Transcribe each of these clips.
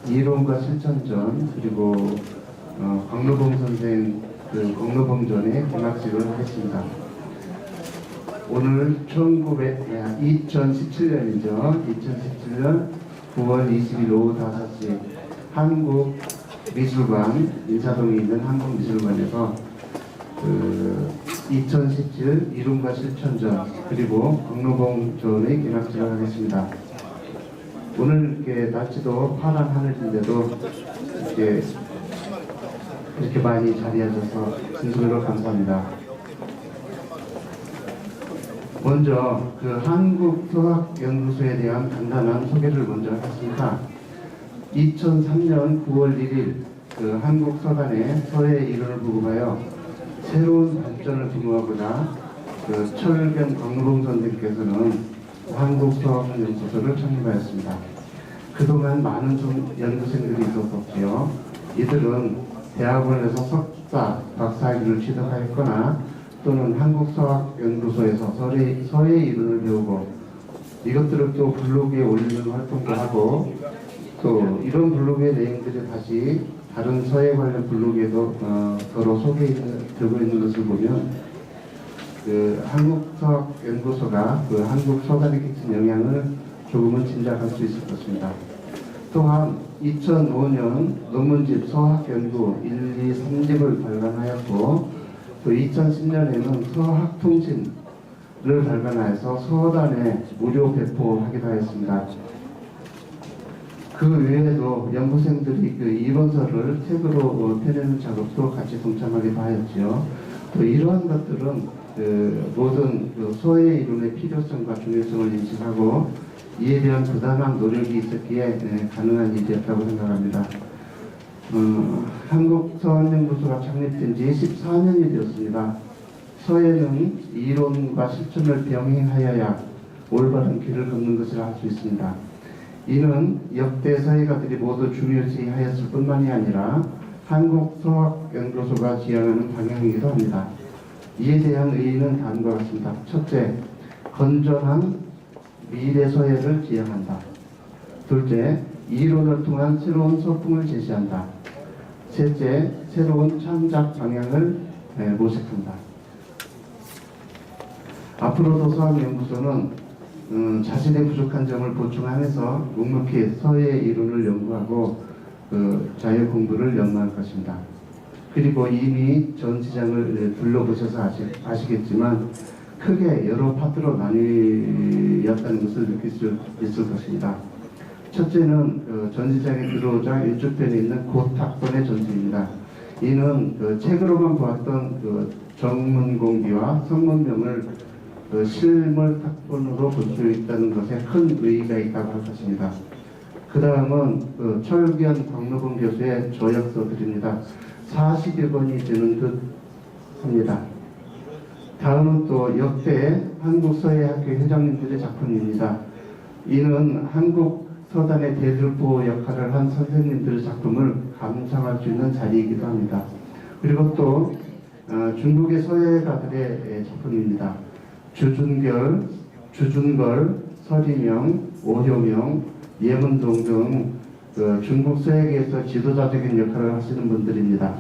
이론과 실천전 그리고 광로봉 선생 광로봉 전에 개막식을 하겠습니다. 오늘 2017년이죠. 2017년 9월 20일 오후 5시 한국미술관, 인사동에 있는 한국미술관에서 2017 이론과 실천전 그리고 광로봉 전의 개막식을 하겠습니다. 오늘 이렇게 날씨도 파란 하늘인데도 이렇게 많이 자리하셔서 진심으로 감사합니다. 먼저 한국서학연구소에 대한 간단한 소개를 먼저 하겠습니다. 2003년 9월 1일 한국서단에 서예 이론을 보급하여 새로운 발전을 도모하고자 철견 광로봉 선생님께서는 한국서학연구소를 창립하였습니다. 그동안 많은 연구생들이 있었었지요. 이들은 대학원에서 석사, 박사학위를 취득하였거나 또는 한국서학연구소에서 서예 이론을 배우고 이것들을 또 블로그에 올리는 활동도 하고 또 이런 블로그의 내용들이 다시 다른 서예 관련 블로그에도 서로 소개되고 있는 것을 보면 한국서학연구소가 한국서단에 끼친 영향을 조금은 짐작할 수 있을 것입니다. 또한 2005년 논문집 서학연구 1, 2, 3집을 발간하였고 또 2010년에는 서학통신을 발간하여서 서단에 무료 배포하기도 하였습니다. 그 외에도 연구생들이 이론서를 책으로 펴내는 작업도 같이 동참하기도 하였지요. 또 이러한 것들은 모든 서예 이론의 필요성과 중요성을 인식하고 이에 대한 부단한 노력이 있었기에 가능한 일이었다고 생각합니다. 한국서학연구소가 창립된 지 14년이 되었습니다. 서예는 이론과 실천을 병행하여야 올바른 길을 걷는 것을 알 수 있습니다. 이는 역대 서예가들이 모두 중요시하였을 뿐만이 아니라 한국서학연구소가 지향하는 방향이기도 합니다. 이에 대한 의의는 다음과 같습니다. 첫째, 건전한 미래 서예를 지향한다. 둘째, 이론을 통한 새로운 서풍을 제시한다. 셋째, 새로운 창작 방향을 모색한다. 앞으로도 서학연구소는 자신의 부족한 점을 보충하면서 묵묵히 서예 이론을 연구하고 자유 공부를 연마할 것입니다. 그리고 이미 전 시장을 둘러보셔서 아시겠지만 크게 여러 파트로 나뉘었다는 것을 느낄 수 있을 것입니다. 첫째는 전 시장에 들어오자 왼쪽편에 있는 고탁본의 전투입니다. 이는 책으로만 보았던 정문공비와 성문명을 실물 탁본으로 볼 수 있다는 것에 큰 의의가 있다고 할 것입니다. 그 다음은 철견 광로봉 교수의 저역서들입니다. 40여 권이 되는 듯 합니다. 다음은 또 역대 한국서예학교 회장님들의 작품입니다. 이는 한국 서단의 대들보 역할을 한 선생님들의 작품을 감상할 수 있는 자리이기도 합니다. 그리고 또 중국의 서예가들의 작품입니다. 주준걸, 서리명, 오효명, 예문동 등 중국 서예계에서 지도자적인 역할을 하시는 분들입니다.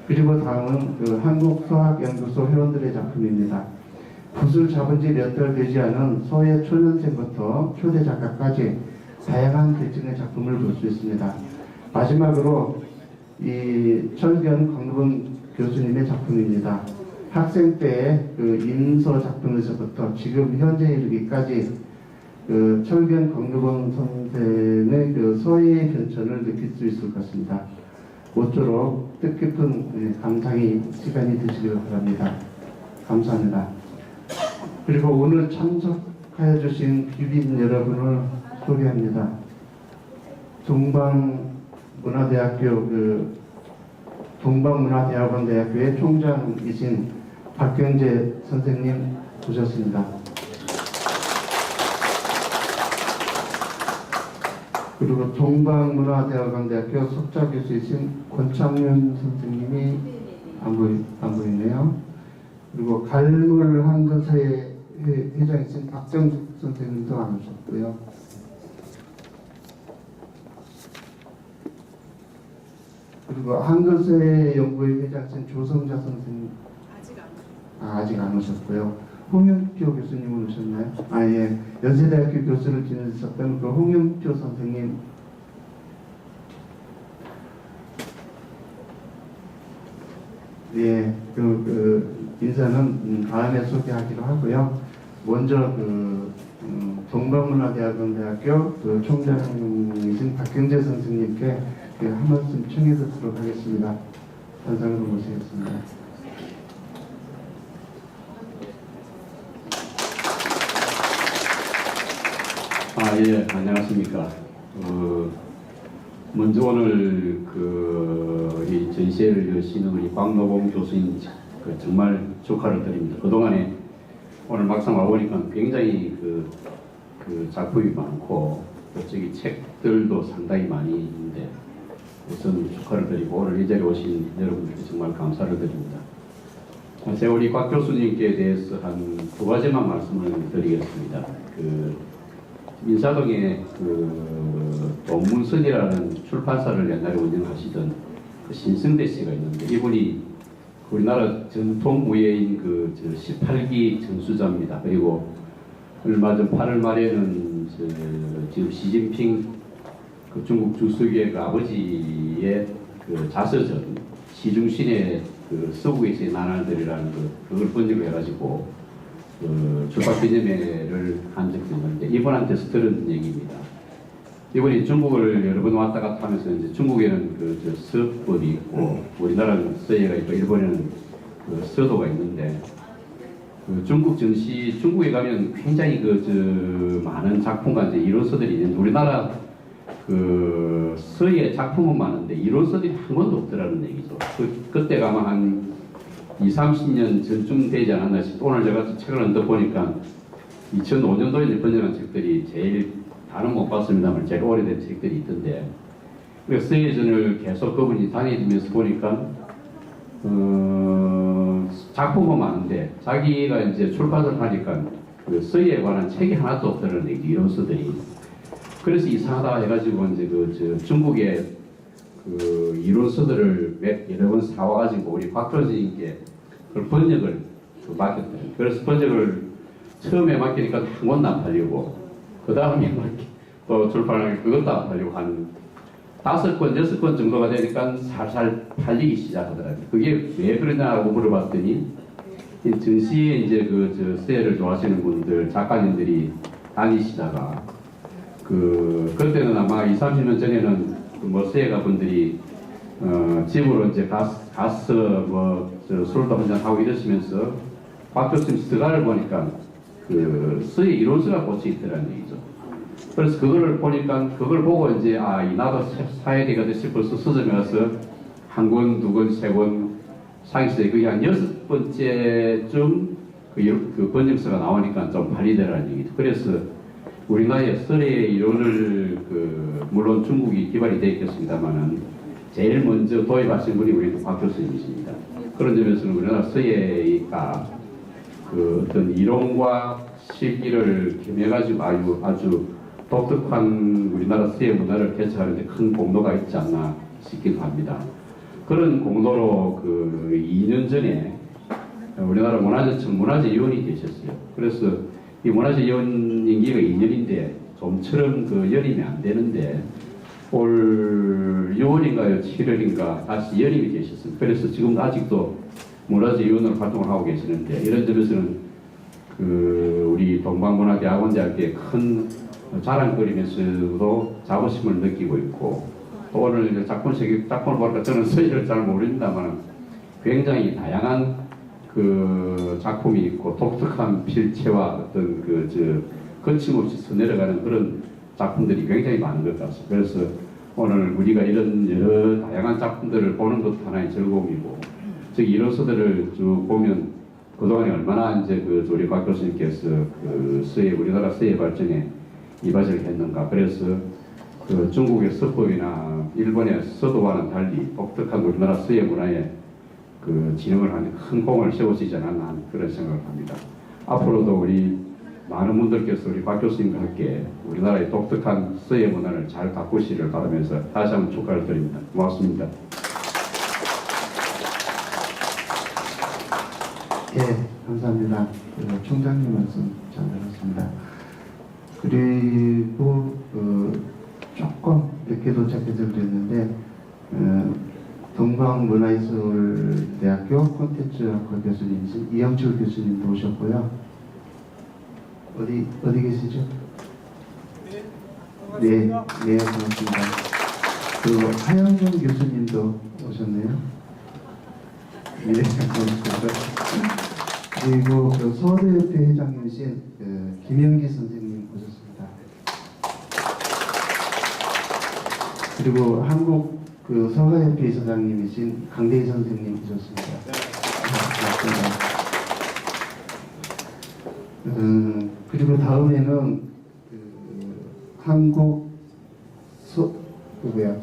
그리고 다음은 한국서학연구소 회원들의 작품입니다. 붓을 잡은 지 몇 달 되지 않은 서예 초년생부터 초대 작가까지 다양한 계층의 작품을 볼 수 있습니다. 마지막으로 이 철견 광로봉 교수님의 작품입니다. 학생 때의 인서 작품에서부터 지금 현재 이르기까지 철견 광로봉 선생의 서예의 변천을 느낄 수 있을 것입니다. 모쪼록 뜻깊은 감상의 시간이 되시길 바랍니다. 감사합니다. 그리고 오늘 참석하여 주신 귀빈 여러분을 소개합니다. 동방문화대학원대학교의 총장이신 박경재 선생님 오셨습니다. 그리고 동방문화대학원대학교 석좌교수이신 권창윤 선생님이 안 보이네요. 그리고 갈물한근서의 회장이신 박정숙 선생님도 안 오셨고요. 그리고 한글세 연구회 회장신 조성자 선생님 아직 안 오셨고요. 홍영표 교수님은 오셨나요? 예. 연세대학교 교수를 지내셨던 그 홍영표 선생님. 예, 인사는 다음에 소개하기로 하고요. 먼저 동방문화대학원대학교 총장이신 박경재 선생님께 한 말씀 청해 듣도록 하겠습니다. 단상으로 모시겠습니다. 예, 안녕하십니까. 먼저 오늘 이 전시회를 여시는 우리 박노봉 교수님 정말 축하를 드립니다. 그동안에 오늘 막상 와보니까 굉장히 그 작품이 많고 저기 책들도 상당히 많이 있는데 우선 축하를 드리고 오늘 이 자리에 오신 여러분들께 정말 감사를 드립니다. 제가 우리 박 교수님께 대해서 한 두 가지만 말씀을 드리겠습니다. 민사동에 동문선이라는 출판사를 옛날에 운영하시던 신승대 씨가 있는데 이분이 우리나라 전통 무예인 18기 전수자입니다. 그리고 얼마 전 8월 말에는 지금 시진핑 중국 주석의 아버지의 자서전 시중신의 서구에서의 나날들이라는 그걸 번역을 해가지고 출판 기념회를 한 적이 있는데 이분한테서 들은 얘기입니다. 이분이 중국을 여러 번 왔다 갔다 하면서 이제 중국에는 서법이 있고 우리나라는 서예가 있고 일본에는 서도가 있는데 중국 전시 중국에 가면 굉장히 많은 작품과 이제 이론서들이 있는데 우리나라 서예 작품은 많은데 이론서들이 한 권도 없더라는 얘기죠. 그때가 아마 한 20-30년 전쯤 되지 않았나 싶어. 오늘 제가 책을 언뜻 보니까 2005년도에 번역한 책들이 제일 다는 못 봤습니다만 제일 오래된 책들이 있던데 서예전을 계속 그분이 다니면서 보니까 작품은 많은데 자기가 이제 출판을 하니까 서예에 관한 책이 하나도 없다는 얘기 이론서들이. 그래서 이상하다 해가지고 이제 중국의 이론서들을 여러 번 사와가지고 우리 박 교수님께 그걸 번역을 맡겼더라고요. 그래서 번역을 처음에 맡기니까 한 권도 안 팔리고 그 다음에 또 출판하기 그것도 안 팔리고 한 5권, 6권 정도가 되니까 살살 팔리기 시작하더라고요. 그게 왜 그러냐고 물어봤더니 전시에 이제 서예를 좋아하시는 분들, 작가님들이 다니시다가 그때는 아마 20-30년 전에는 서예가 분들이 집으로 이제 가서 술도 한잔 하고 이러시면서 박 교수님 서가를 보니까 서예 이론서가 꽂혀 있더라는 얘기죠. 그래서 그거를 보니까 그걸 보고 이제 나도 사야 되거든 싶어서 서점에 가서 한 권, 두 권, 세 권 사겠어요. 그게 한 6번째쯤 번역서가 나오니까 좀 팔리더라는 얘기죠. 그래서 우리나라의 서예 이론을 물론 중국이 기반이 되어 있겠습니다만은 제일 먼저 도입하신 분이 우리 박 교수님이십니다. 그런 점에서는 우리나라 서예가 어떤 이론과 실기를 겸해가지고 아주 독특한 우리나라 서예 문화를 개척하는 데 큰 공로가 있지 않나 싶기도 합니다. 그런 공로로 2년 전에 우리나라 문화재청 문화재위원이 되셨어요. 그래서 이 문화재위원 임기가 2년인데 좀처럼 연임이 안 되는데 올 6월인가요? 7월인가 다시 연임이 되셨습니다. 그래서 지금 아직도 문화재위원으로 활동을 하고 계시는데 이런 점에서는 우리 동방문화대학원대학교에 큰 자랑거리면서도 자부심을 느끼고 있고 또 오늘 작품을 보니까 저는 서예를 잘 모릅니다만 굉장히 다양한 작품이 있고 독특한 필체와 어떤 거침없이 서내려가는 그런 작품들이 굉장히 많은 것 같습니다. 그래서 오늘 우리가 이런 여러 다양한 작품들을 보는 것도 하나의 즐거움이고 즉 이론서들을 쭉 보면 그동안에 얼마나 이제 우리 박 교수님께서 우리나라 서예 발전에 이바지를 했는가. 그래서 중국의 서법이나 일본의 서도와는 달리 독특한 우리나라 서예 문화에 진흥을 하는 큰 공을 세우시지 않았나 하는 그런 생각을 합니다. 앞으로도 우리 많은 분들께서 우리 박 교수님과 함께 우리나라의 독특한 서예 문화를 잘 가꾸시기를 바라면서 다시 한번 축하를 드립니다. 고맙습니다. 예, 감사합니다. 총장님 말씀 잘 들었습니다. 그리고 조금 늦게 도착해서 그랬는데 동방문화예술대학교 콘텐츠학과 교수님이신 이영철 교수님도 오셨고요. 어디 계시죠? 네, 반갑습니다. 그리고 하영준 교수님도 오셨네요. 네, 반갑습니다. 그리고 서울대협회 회장이신 김영기 선생님 오셨습니다. 그리고 한국 서가협회 이사장님이신 강대희 선생님 오셨습니다. 그리고 다음에는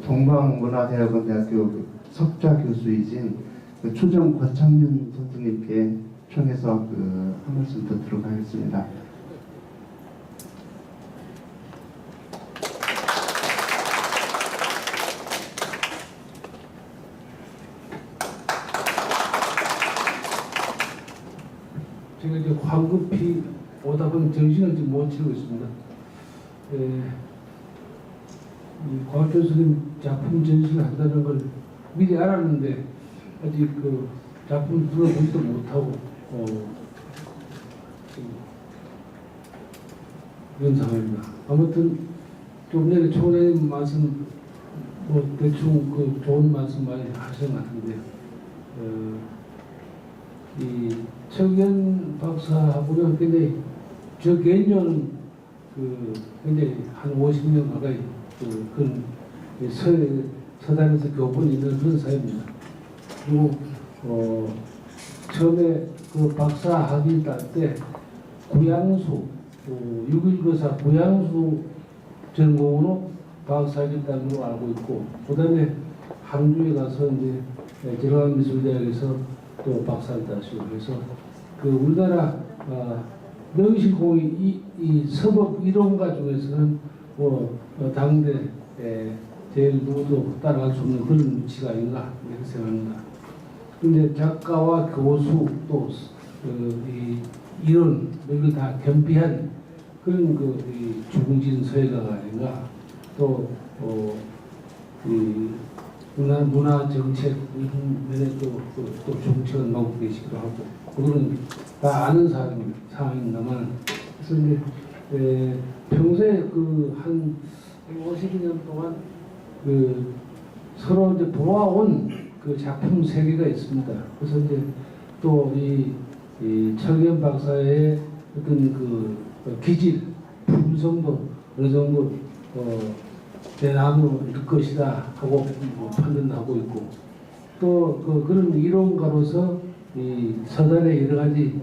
동방문화대학원 대학교 석좌 교수이신 추정 권창윤 선생님께 청해서 한 말씀 듣도록 하겠습니다. 제가 이제 황급히 오다 보니 정신을 지금 못 차리고 있습니다. 이 곽 교수님 작품 전시를 한다는 걸 미리 알았는데 아직 그 작품 들어보지도 못하고 그런 상황입니다. 아무튼 좀 전에 총장님 말씀 뭐 대충 그 좋은 말씀 많이 하신 것 같은데 이 최근 박사하고는 굉장히 저 개인적으로는 굉장히 한 50년 가까이 그런 서단에서 교본이 있는 그런 사회입니다. 그리고 처음에 그 박사 학위 딸 때 구양수 6.1거사 구양수 전공으로 박사 학위 딸 걸로 알고 있고 그다음에 항주에 가서 이제 제로항미술대학에서 또 박사 학위 따시고 그래서 우리나라 명실공히 이 서법 이론가 중에서는 당대 제일 누구도 따라갈 수 없는 그런 위치가 아닌가 이렇게 생각합니다. 근데 작가와 교수 또 이 이론 이걸 다 겸비한 그런 이 중진 서예가가 아닌가. 또 이 문화 정책 이런 면에 또 정책을 맡고 계시기도 하고 그거는 다 아는 상황입니다만 그래서 이제 평소에 한 50년 동안 서로 이제 보아온 작품 세계가 있습니다. 그래서 이제 또 이 철경 박사의 어떤 기질, 품성도 어느 정도 대나무일 것이다 하고 판단하고 있고 또 그런 이론가로서 이 서단의 여러 가지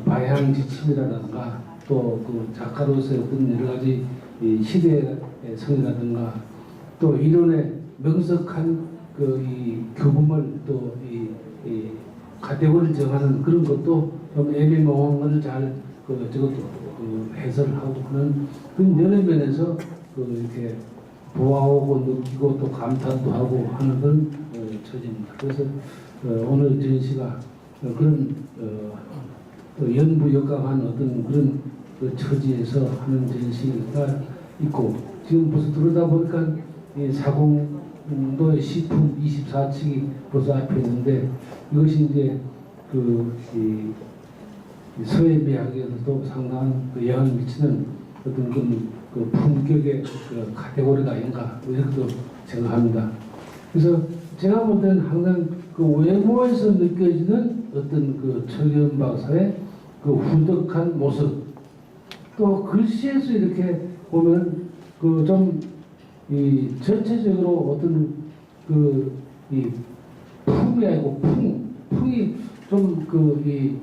방향 지침이라든가 또 작가로서의 어떤 여러 가지 시대의 성이라든가 또 이론의 명석한 이 교범을 또 이 카테고리를 정하는 그런 것도 좀 애매모호한 것을 잘 저것도 해설을 하고 그런 여러 면에서 이렇게 보아오고 느끼고 또 감탄도 하고 하는 그런 처지입니다. 그래서 오늘 전시가 그런 연부역강한 어떤 그런 처지에서 하는 전시가 있고 지금 벌써 들어다 보니까 이 사공도의 시품 24층이 벌써 앞에 있는데 이것이 이제 이 서예 미학에서도 상당한 영향을 미치는 어떤 그 품격의 카테고리가 아닌가 이렇게도 생각합니다. 그래서 제가 볼 때는 항상 외모에서 느껴지는 어떤 철경 박사의 후덕한 모습 또 글씨에서 이렇게 보면 좀 이 전체적으로 어떤 이 품이 아니고 풍이 좀 이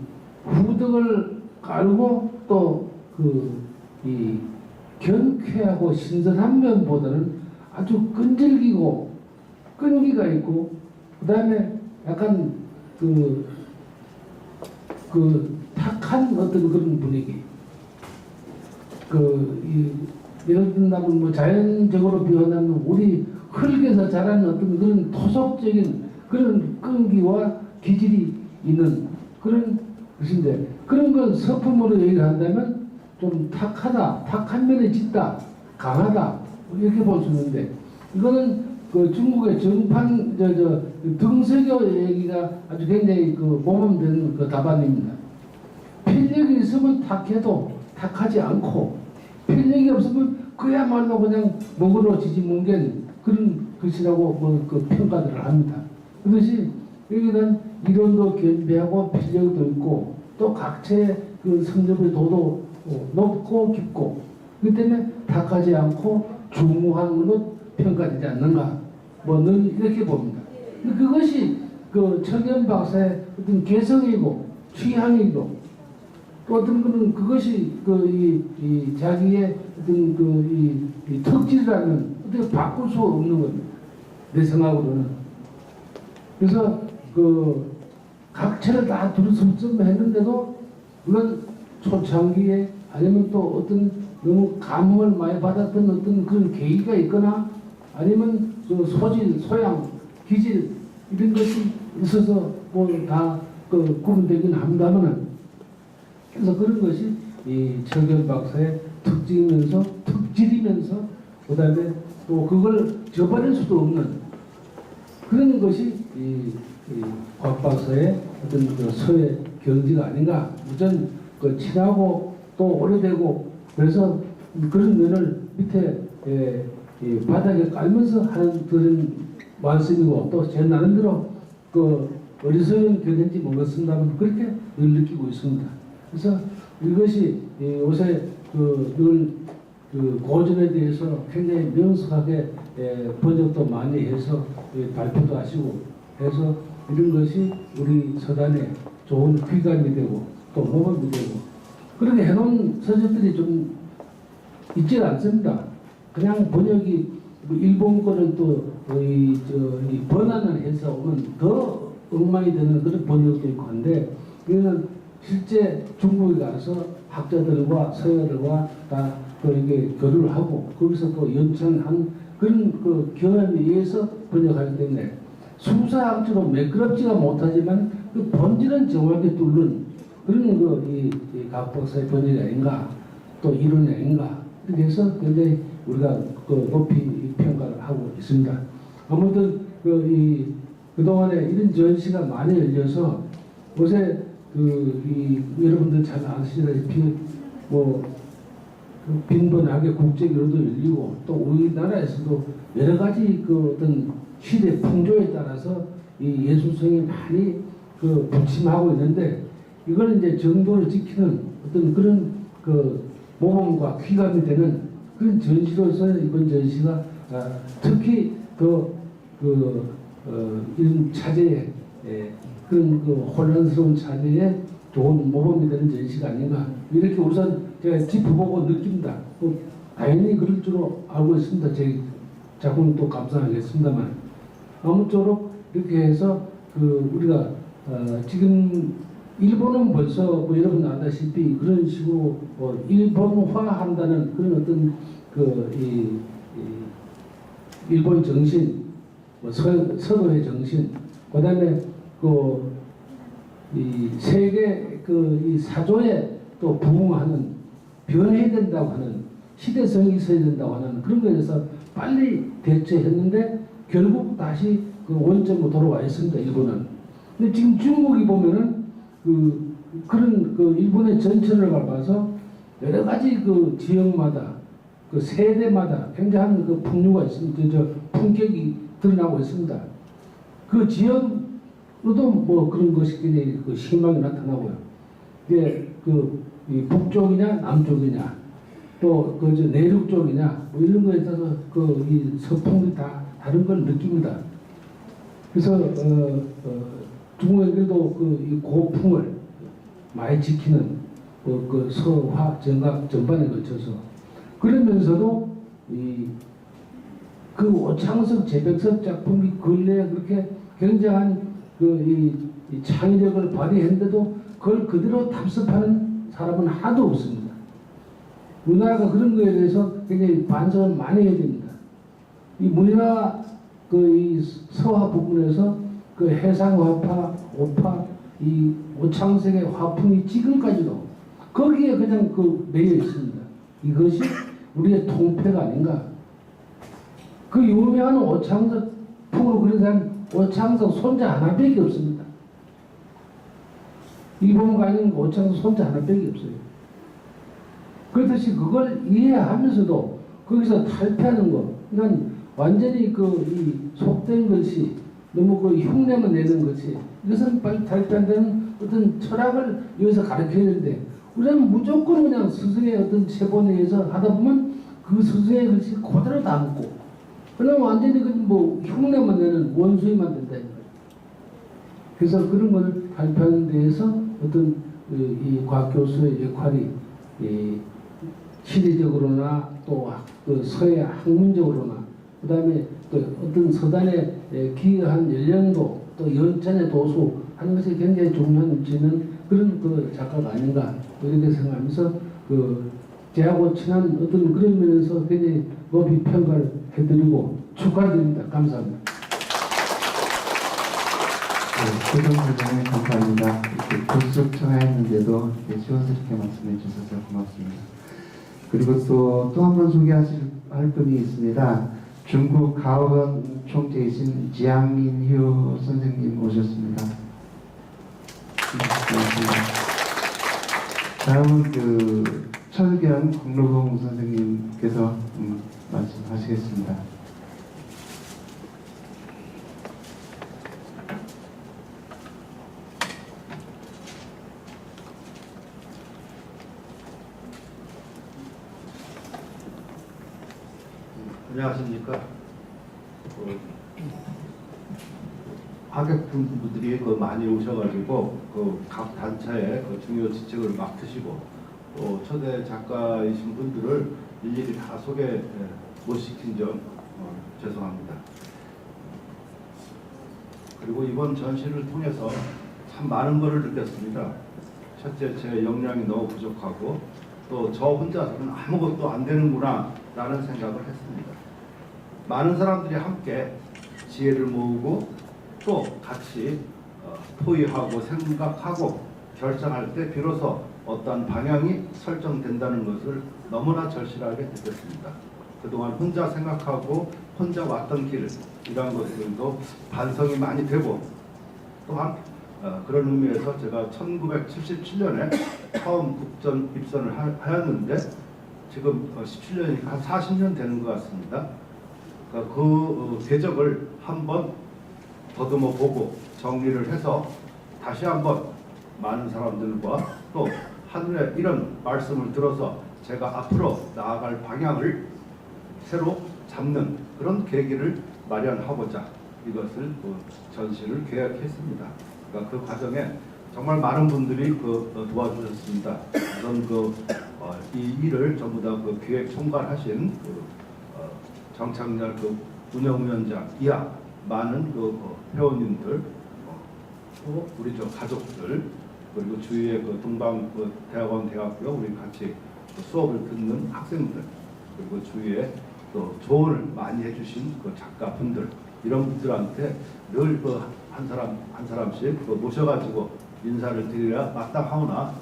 후덕을 깔고 또 이 경쾌하고 신선한 면보다는 아주 끈질기고 끈기가 있고 그다음에 약간 탁한 어떤 그런 분위기 예를 든다면 뭐 자연적으로 표현하면 우리 흙에서 자라는 어떤 그런 토속적인 그런 끈기와 기질이 있는 그런 것인데, 그런 걸 서품으로 얘기를 한다면 좀 탁하다, 탁한 면에 짙다, 강하다 이렇게 볼 수 있는데, 이거는 그 중국의 정판 등석여 얘기가 아주 굉장히 그 모범되는 그 답안입니다. 필력이 있으면 탁해도 탁하지 않고, 필력이 없으면 그야말로 그냥 목으로 지지뭉갠 그런 것이라고 그 평가들을 합니다. 그것이 여기는 이론도 겸비하고 필력도 있고 또 각체의 그 성접의 도도 높고 깊고, 그렇기 때문에 탁하지 않고 중후한 걸로 평가되지 않는가, 뭐 늘 이렇게 봅니다. 그것이 그 철경 박사의 어떤 개성이고 취향이고, 또 어떤 거는 그것이 이 자기의 어떤 이 특질이라는 어떻게 바꿀 수 없는 겁니다. 내 생각으로는. 그래서 그 각체를 다 두루뭉술 했는데도, 물론 초창기에 아니면 또 어떤 너무 감흥을 많이 받았던 어떤 그런 계기가 있거나 아니면 그 소질, 소양, 기질 이런 것이 있어서 뭐 다 그 구분되긴 합니다만은, 그래서 그런 것이 이 철경 박사의 특징이면서 특질이면서 그다음에 또 그걸 저버릴 수도 없는 그런 것이 곽 박사의 어떤 그 서의 경지가 아닌가. 우선 그 친하고 또 오래되고, 그래서 그런 면을 밑에 바닥에 깔면서 하는 그런 말씀이고, 또 제 나름대로 그 어리석은 견해인지 모르겠습니다만 그렇게 늘 느끼고 있습니다. 그래서 이것이 요새 늘 고전에 대해서 굉장히 명석하게 번역도 많이 해서 발표도 하시고 해서, 이런 것이 우리 서단에 좋은 귀감이 되고 또 모범이 되고, 그렇게 해놓은 서적들이 좀 있지 않습니다. 그냥 번역이 일본 거를 또 번안을 해서 오면 더 엉망이 되는 그런 번역도 있고 한데, 이거는 실제 중국에 가서 학자들과 서열들과 다 이게 교류를 하고 거기서 또 연천한 그런 그 경험에 의해서 번역하기 때문에 수사학적으로 매끄럽지가 못하지만 그 본질은 정확히 뚫는 그런 이 각 박사의 번역이 아닌가, 또 이론이 아닌가, 이렇게 해서 굉장히 우리가 높이 평가를 하고 있습니다. 아무튼 그동안에 이런 전시가 많이 열려서 요새 여러분들 잘 아시다시피 빈번하게 국제교류도 열리고, 또 우리나라에서도 여러 가지 어떤 시대 풍조에 따라서 이 예술성이 많이 부침하고 있는데, 이걸 이제 정도를 지키는 어떤 그런 모범과 귀감이 되는 그런 전시로서 이번 전시가 특히 이런 차제에 그런 혼란스러운 차제에 좋은 모범이 되는 전시가 아닌가, 이렇게 우선 제가 짚어보고 느낍니다. 당연히 그럴 줄로 알고 있습니다. 제 작품은 또 감사하겠습니다만, 아무쪼록 이렇게 해서 우리가 지금 일본은 벌써 여러분 아다시피 그런 식으로 일본화한다는 그런 어떤 일본 정신, 서도의 정신, 그다음에 이 세계 이 사조에 또 부응하는, 변해야 된다고 하는, 시대성이 있어야 된다고 하는 그런 거에서 빨리 대처했는데 결국 다시 원점으로 돌아와 있습니다. 일본은. 근데 지금 중국이 보면은 그런 일본의 전체를 밟아서 여러 가지 지역마다 세대마다 굉장한 풍류가 있습니다. 품격이 드러나고 있습니다. 그 지역으로도 뭐 그런 것이 굉장히 심하게 나타나고요. 이게 이 북쪽이냐 남쪽이냐, 또 내륙 쪽이냐, 뭐 이런 거에 따라서 이 서풍이 다 다른 걸 느낍니다. 그래서 중국에도 이 고풍을 많이 지키는 서화 정각 전반에 걸쳐서, 그러면서도 오창석 재백석 작품이 근래에 그렇게 굉장한 이 창의력을 발휘했는데도 그걸 그대로 답습하는 사람은 하나도 없습니다. 우리나라가 그런 거에 대해서 굉장히 반성을 많이 해야 됩니다. 이 문화 이 서화 부분에서 그 해상화파, 오파, 이 오창석의 화풍이 지금까지도 거기에 그냥 그 매여 있습니다. 이것이 우리의 통폐가 아닌가. 그 유명한 오창석 풍으로 그린 사람 오창석 손자 하나밖에 없습니다. 이봉가 아닌 오창석 손자 하나밖에 없어요. 그렇듯이 그걸 이해하면서도 거기서 탈피하는 거, 난 완전히 이 속된 것이 너무 그 흉내만 내는 것이 이것은 빨리 탈피한다는 어떤 철학을 여기서 가르쳐야 되는데 우리는 무조건 그냥 스승의 어떤 체본에 의해서 하다 보면 그 스승의 것이 그대로 담고 그냥 완전히 뭐 흉내만 내는 원수이만 된다. 그래서 그런 걸 발표하는 데에서 어떤 이 과학교수의 역할이 시대적으로나 또 그 서예 학문적으로나 그 다음에 또 어떤 서단에 기여한 연령도 또 연찬의 도수 하는 것이 굉장히 중요한 지는 그런 그 작가가 아닌가 이렇게 생각하면서 제하고 친한 어떤 그런 면에서 굉장히 높이 평가를 해드리고 축하드립니다. 감사합니다. 네, 최종 설명에 감사합니다. 이렇게 불쑥 청하였는데도 이렇게 시원스럽게 말씀해 주셔서 고맙습니다. 그리고 또 한 번 소개할 분이 있습니다. 중국 가오건 총재이신 지양민휴 선생님 오셨습니다. 고맙습니다. 다음은 철경 광로봉 선생님께서 말씀하시겠습니다. 안녕하십니까. 하객분들이 많이 오셔가지고 각 단체의 중요 지책을 맡으시고 또 초대 작가이신 분들을 일일이 다 소개 못 시킨 점 죄송합니다. 그리고 이번 전시를 통해서 참 많은 것을 느꼈습니다. 첫째, 제 역량이 너무 부족하고 또 저 혼자서는 아무것도 안 되는구나 라는 생각을 했습니다. 많은 사람들이 함께 지혜를 모으고 또 같이 토의하고 생각하고 결정할 때 비로소 어떤 방향이 설정된다는 것을 너무나 절실하게 느꼈습니다. 그동안 혼자 생각하고 혼자 왔던 길 이런 것들도 반성이 많이 되고 또한 그런 의미에서 제가 1977년에 처음 국전 입선을 하였는데 지금 17년이니까 한 40년 되는 것 같습니다. 그 궤적을 한번 더듬어 보고 정리를 해서 다시 한번 많은 사람들과 또 하늘의 이런 말씀을 들어서 제가 앞으로 나아갈 방향을 새로 잡는 그런 계기를 마련하고자 이것을 전시를 계획했습니다. 그러니까 그 과정에 정말 많은 분들이 도와주셨습니다. 우선 이 일을 전부 다 기획 총괄하신 정창렬 운영위원장 이하 많은 회원님들 우리 가족들 그리고 주위의 동방 대학원 대학교 우리 같이 수업을 듣는 학생들 그리고 주위에 또 조언을 많이 해주신 작가분들 이런 분들한테 늘 한 사람 한 사람씩 모셔가지고 인사를 드려야 마땅하오나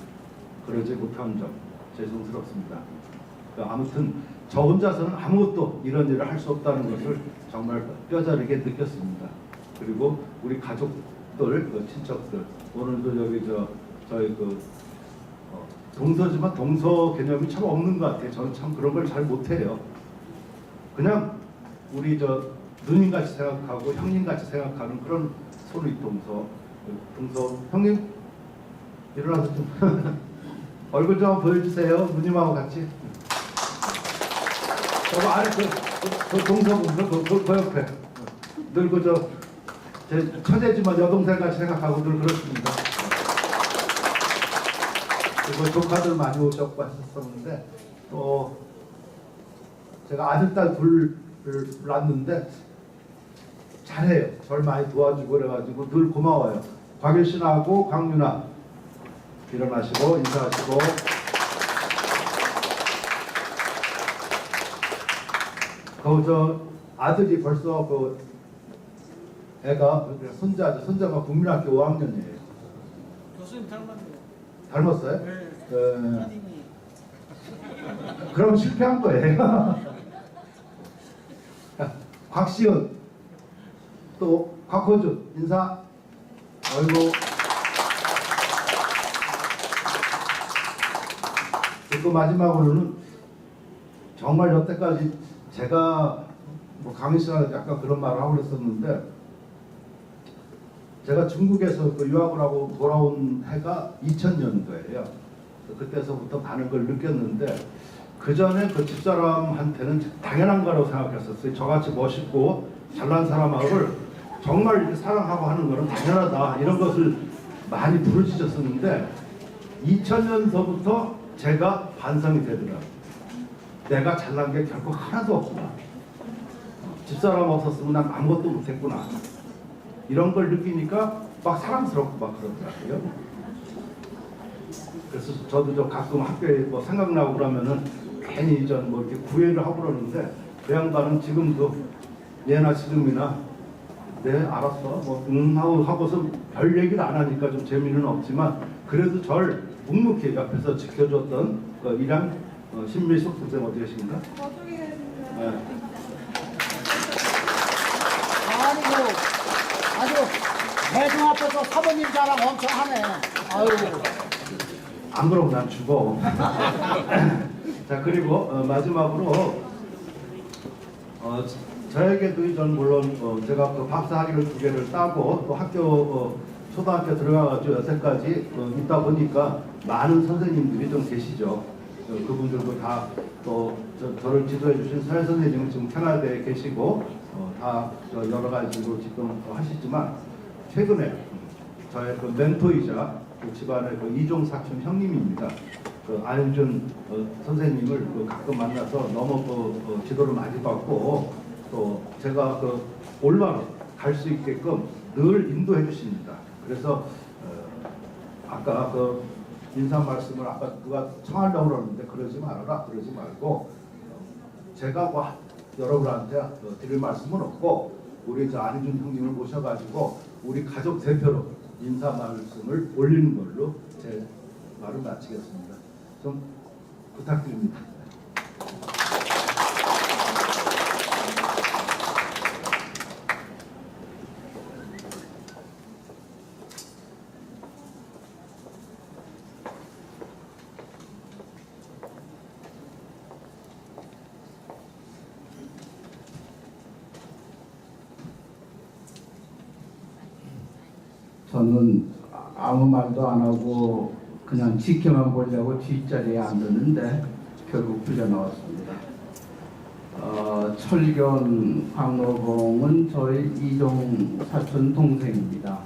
그러지 못한 점 죄송스럽습니다. 아무튼 저 혼자서는 아무것도 이런 일을 할 수 없다는 것을 정말 뼈저리게 느꼈습니다. 그리고 우리 가족들, 친척들 오늘도 여기 저희 동서지만 동서 개념이 참 없는 것 같아요. 저는 참 그런 걸 잘 못해요. 그냥 우리 누님같이 생각하고 형님같이 생각하는 그런 소누이 동서 형님 일어나서 좀 얼굴 좀 한번 보여주세요. 누님하고 같이. 저거 아래 동서분 그 옆에 늘 제 처제지만 여동생같이 생각하고 늘 그렇습니다. 그리고 조카들 많이 오셨고 했었는데 또 제가 아들 딸 둘을 낳았는데 잘해요. 저를 많이 도와주고 그래가지고 늘 고마워요. 곽일신하고 강윤아 일어나시고 인사하시고 아들이 벌써 애가 손자가 국민학교 5학년이에요. 교수님 닮았네요. 닮았어요? 네. 네. 그럼 실패한 거예요. 곽시은 또 곽호준 인사. 아이고. 그리고 마지막으로는 정말 여태까지 제가 뭐 강희 씨한테 약간 그런 말을 하고 그랬었는데, 제가 중국에서 그 유학을 하고 돌아온 해가 2000년도예요. 그때서부터 많은 걸 느꼈는데, 그 전에 그 집사람한테는 당연한 거라고 생각했었어요. 저같이 멋있고 잘난 사람을 정말 이렇게 사랑하고 하는 거는 당연하다, 이런 것을 많이 부르짖었었는데 2000년서부터 제가 반성이 되더라고요. 내가 잘난 게 결코 하나도 없구나. 집사람 없었으면 난 아무것도 못했구나. 이런 걸 느끼니까 막 사랑스럽고 막 그러더라고요. 그래서 저도 저 가끔 학교에 뭐 생각나고 그러면은 괜히 전 뭐 이렇게 구애를 하고 그러는데, 그 양반은 지금도 예나 지금이나 네 알았어 뭐 하고서 별 얘기를 안 하니까 좀 재미는 없지만, 그래도 절 묵묵히 옆에서 지켜줬던 그 일양 신미숙 선생 어디 계십니까? 네. 아니고 아주 대중 앞에서 사모님 자랑 엄청 하네. 아유. 안 그러고 난 죽어. 자, 그리고 마지막으로 저에게도 전 물론 제가 그 박사 학위를 2개를 따고 또 학교 초등학교 들어가가지고 여태까지 있다 보니까 많은 선생님들이 좀 계시죠. 그분들도 다 또 저를 지도해 주신 사회 선생님은 지금 캐나다에 계시고 다 여러 가지로 지금 하시지만, 최근에 저의 그 멘토이자 그 집안의 그 이종 사촌 형님입니다. 그 안윤준 선생님을 가끔 만나서 너무 지도를 많이 받고, 또 제가 그 올바로 갈 수 있게끔 늘 인도해 주십니다. 그래서 아까 그 인사 말씀을 아까 누가 청하려고 그러는데 그러지 말아라, 그러지 말고 제가 뭐 여러분한테 드릴 말씀은 없고, 우리 저 안윤준 형님을 모셔가지고 우리 가족 대표로 인사 말씀을 올리는 걸로 제 말을 마치겠습니다. 좀 부탁드립니다. 저는 아무 말도 안 하고 그냥 지켜만 보려고 뒷자리에 앉았는데 결국 풀려 나왔습니다. 철견 광로봉은 저희 이종 사촌 동생입니다.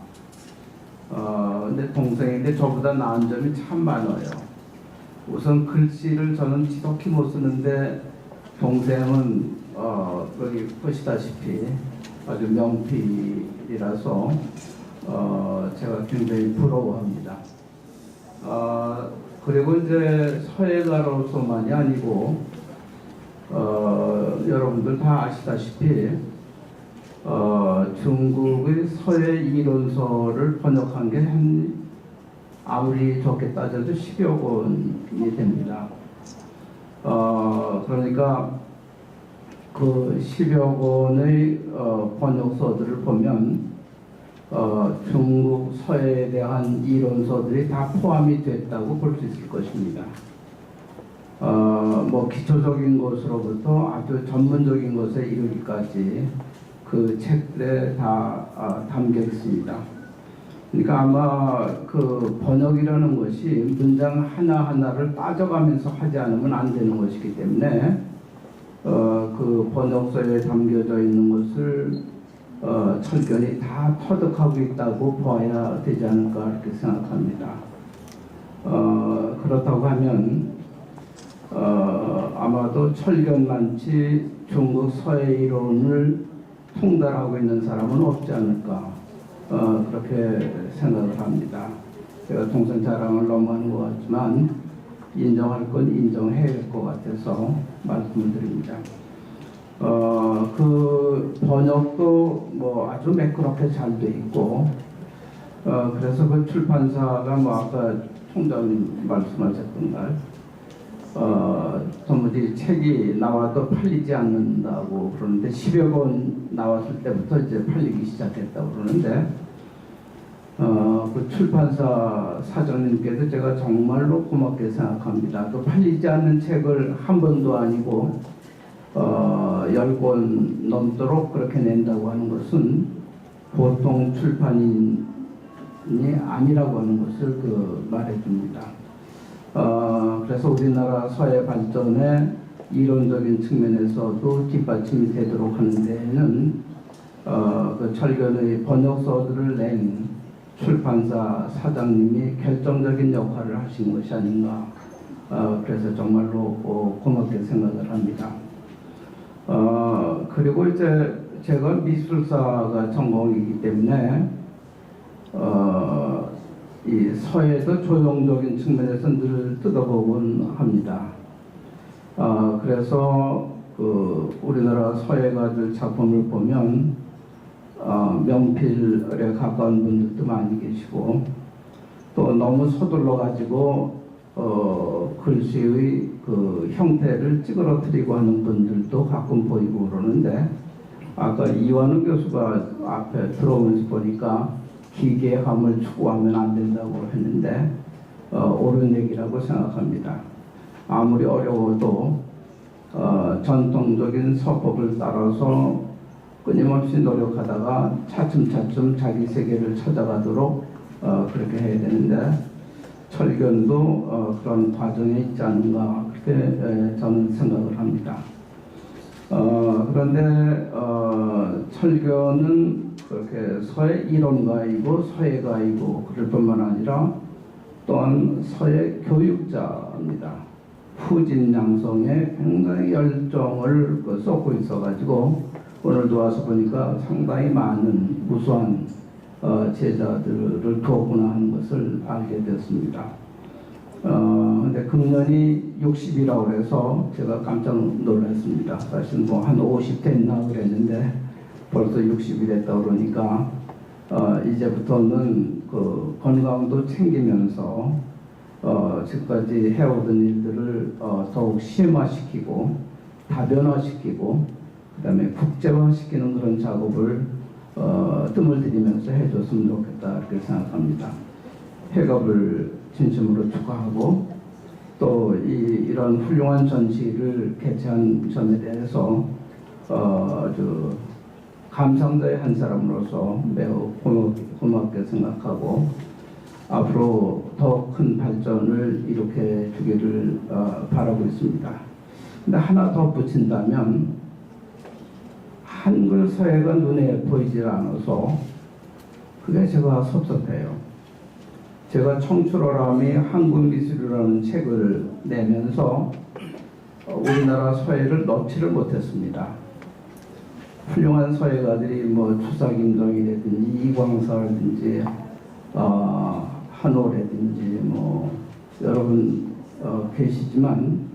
근데 동생인데 저보다 나은 점이 참 많아요. 우선 글씨를 저는 지독히 못 쓰는데 동생은 여기 보시다시피 아주 명필이라서 제가 굉장히 부러워합니다. 그리고 이제 서예가로서만이 아니고 여러분들 다 아시다시피 중국의 서예 이론서를 번역한 게 아무리 좋게 따져도 10여 권이 됩니다. 그러니까 그 10여 권의 번역서들을 보면 중국 서예에 대한 이론서들이 다 포함이 됐다고 볼 수 있을 것입니다. 뭐 기초적인 것으로부터 아주 전문적인 것에 이르기까지 그 책들에 다 담겨 있습니다. 그러니까 아마 그 번역이라는 것이 문장 하나하나를 따져가면서 하지 않으면 안 되는 것이기 때문에 그 번역서에 담겨져 있는 것을 철견이 다 터득하고 있다고 보아야 되지 않을까 이렇게 생각합니다. 그렇다고 하면 아마도 철견만치 중국 서예 이론을 통달하고 있는 사람은 없지 않을까 그렇게 생각을 합니다. 제가 동생 자랑을 너무 하는 것 같지만 인정할 건 인정해야 할 것 같아서 말씀을 드립니다. 그 번역도 뭐 아주 매끄럽게 잘 돼 있고, 그래서 그 출판사가 뭐 아까 총장님 말씀하셨던 날, 도무지 책이 나와도 팔리지 않는다고 그러는데 10여 권 나왔을 때부터 이제 팔리기 시작했다고 그러는데, 그 출판사 사장님께도 제가 정말로 고맙게 생각합니다. 그 팔리지 않는 책을 한 번도 아니고 10권 넘도록 그렇게 낸다고 하는 것은 보통 출판인이 아니라고 하는 것을 말해줍니다. 그래서 우리나라 서예 발전의 이론적인 측면에서도 뒷받침이 되도록 하는 데에는 그 철견의 번역서들을 낸 출판사 사장님이 결정적인 역할을 하신 것이 아닌가. 그래서 정말로 고맙게 생각을 합니다. 그리고 이제 제가 미술사가 전공이기 때문에 이 서예도 조형적인 측면에서 늘 뜯어보곤 합니다. 그래서 우리나라 서예가들 작품을 보면 명필에 가까운 분들도 많이 계시고, 또 너무 서둘러 가지고 글씨의 그 형태를 찌그러뜨리고 하는 분들도 가끔 보이고 그러는데, 아까 이완우 교수가 앞에 들어오면서 보니까 기계함을 추구하면 안 된다고 했는데 옳은 얘기라고 생각합니다. 아무리 어려워도 전통적인 서법을 따라서 끊임없이 노력하다가 차츰차츰 자기 세계를 찾아가도록 그렇게 해야 되는데, 철견도 그런 과정에 있지 않은가 그렇게 저는 생각을 합니다. 그런데 철견은 그렇게 서예 이론가이고 서예가이고 그럴 뿐만 아니라 또한 서예 교육자입니다. 후진양성에 굉장히 열정을 쏟고 있어가지고 오늘도 와서 보니까 상당히 많은 무수한 제자들을 두었구나 하는 것을 알게 되었습니다. 근데 금년이 60이라고 해서 제가 깜짝 놀랐습니다. 사실 뭐 한 50 됐나 그랬는데 벌써 60이 됐다 그러니까 이제부터는 그 건강도 챙기면서 지금까지 해오던 일들을 더욱 심화시키고 다변화시키고 그다음에 국제화시키는 그런 작업을 뜸을 들이면서 해줬으면 좋겠다 이렇게 생각합니다. 회갑을 진심으로 축하하고 또 이런 훌륭한 전시를 개최한 점에 대해서 아주 감상자의 한 사람으로서 매우 고맙게 생각하고 앞으로 더 큰 발전을 이룩해 주기를 바라고 있습니다. 근데 하나 더 붙인다면 한글 서예가 눈에 보이질 않아서 그게 제가 섭섭해요. 제가 청출어람이 한국미술이라는 책을 내면서 우리나라 서예를 넣지를 못했습니다. 훌륭한 서예가들이 뭐 추사김정이라든지 이광사라든지 한호라든지 뭐 여러분 계시지만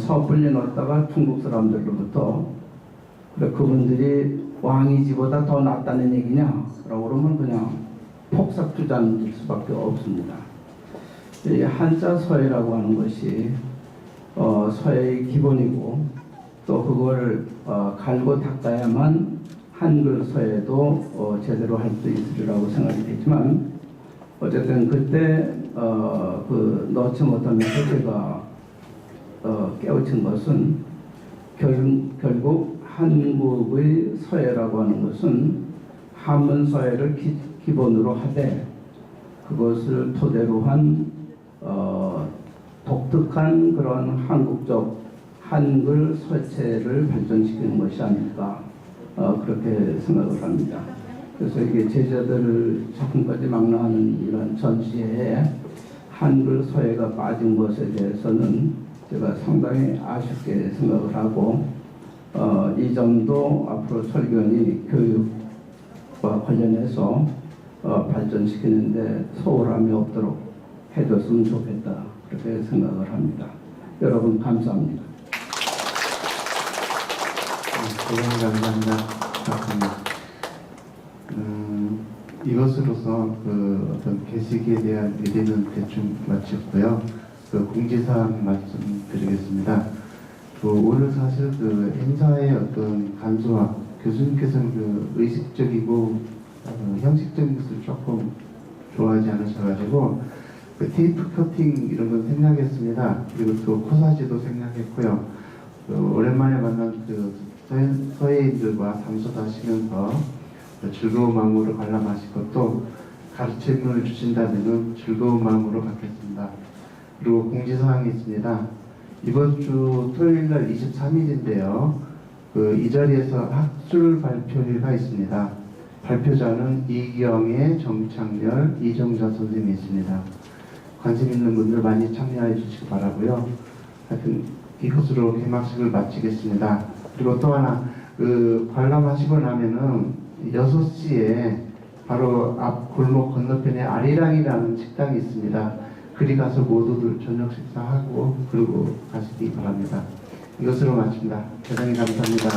섣불리 넣었다가 중국 사람들로부터 그래 그분들이 왕이지보다 더 낫다는 얘기냐? 라고 그러면 그냥 폭삭주장일 수밖에 없습니다. 이 한자 서예라고 하는 것이 서예의 기본이고 또 그걸 갈고 닦아야만 한글 서예도 제대로 할 수 있으리라고 생각이 되지만 어쨌든 그때 넣지 못하면서 제가 깨우친 것은 결국 한국의 서예라고 하는 것은 한문 서예를 기본으로 하되 그것을 토대로 한 독특한 그런 한국적 한글 서체를 발전시키는 것이 아닐까 그렇게 생각을 합니다. 그래서 이게 제자들을 작품까지 망라하는 이런 전시회에 한글 서예가 빠진 것에 대해서는 제가 상당히 아쉽게 생각을 하고 이 점도 앞으로 철견이 교육과 관련해서 발전시키는데 소홀함이 없도록 해줬으면 좋겠다 그렇게 생각을 합니다. 여러분 감사합니다. 대단히 감사합니다. 이것으로서 그 어떤 개식에 대한 의뢰는 대충 마쳤고요. 그 공지사항 말씀드리겠습니다. 오늘 사실 그 행사의 어떤 간소화, 교수님께서는 그 의식적이고 형식적인 것을 조금 좋아하지 않으셔가지고 그 테이프 커팅 이런 건 생략했습니다. 그리고 또 코사지도 생략했고요. 오랜만에 만난 그 서해인들과 담소하시면서 즐거운 마음으로 관람하시고 또 가르침을 주신다면 즐거운 마음으로 받겠습니다. 그리고 공지사항이 있습니다. 이번 주 토요일날 23일인데요. 이 자리에서 학술 발표회가 있습니다. 발표자는 이경애, 정창렬, 이정자 선생님이십니다. 관심 있는 분들 많이 참여해 주시기 바라고요. 하여튼 이것으로 개막식을 마치겠습니다. 그리고 또 하나 관람하시고 나면은 6시에 바로 앞 골목 건너편에 아리랑이라는 식당이 있습니다. 그리 가서 모두들 저녁 식사하고 그리고 가시기 바랍니다. 이것으로 마칩니다. 대단히 감사합니다.